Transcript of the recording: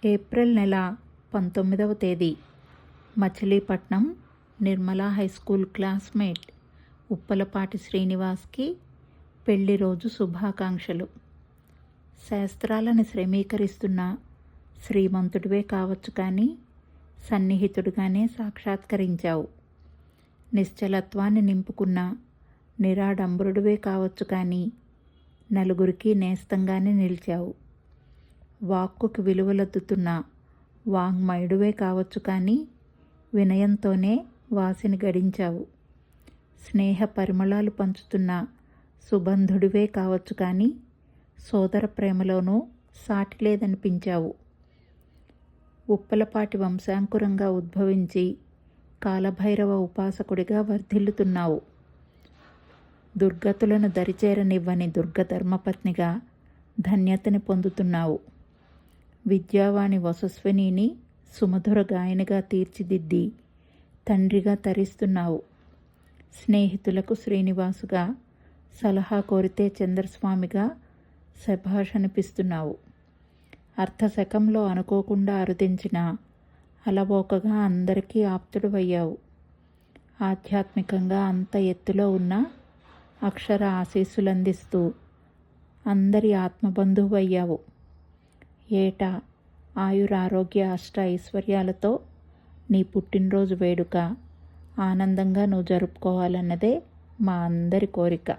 April నెల 19వ తేదీ Machilipatnam Nirmala high school classmate Uppalapati శ్రీనివాస్కి పెళ్లి రోజు శుభాకాంక్షలు. శాస్త్రాలను శ్రమీకరిస్తున్న శ్రీమంతుడివే కావచ్చు కానీ సన్నిహితుడిగానే సాక్షాత్కరించావు. నిశ్చలత్వాన్ని నింపుకున్న నిరాడంబరుడివే కావచ్చు కానీ నలుగురికి నేస్తంగానే నిలిచావు. వాక్కుకి విలువలద్దుతున్న వాంగ్మయుడివే కావచ్చు కానీ వినయంతోనే వాసిని గడించావు. స్నేహ పరిమళాలు పంచుతున్న సుబంధుడివే కావచ్చు కానీ సోదర ప్రేమలోనూ సాటి లేదనిపించావు. ఉప్పలపాటి వంశాంకురంగా ఉద్భవించి కాలభైరవ ఉపాసకుడిగా వర్ధిల్లుతున్నావు. దుర్గతులను దరిచేరనివ్వని దుర్గధర్మపత్నిగా ధన్యతని పొందుతున్నావు. విద్యావాణి వసస్వినిని సుమధుర గాయనిగా తీర్చిదిద్ది తండ్రిగా తరిస్తున్నావు. స్నేహితులకు శ్రీనివాసుగా, సలహా కోరితే చంద్రస్వామిగా శభాష్ అనిపిస్తున్నావు. అర్ధశకంలో అనుకోకుండా అరుదించిన అలవోకగా అందరికీ ఆప్తుడవయ్యావు. ఆధ్యాత్మికంగా అంత ఎత్తులో ఉన్న అక్షర ఆశీస్సులందిస్తూ అందరి ఆత్మబంధువయ్యావు. ఏటా ఆయురారోగ్య అష్ట ఐశ్వర్యాలతో నీ పుట్టినరోజు వేడుక ఆనందంగా నువ్వు జరుపుకోవాలన్నదే మా అందరి కోరిక.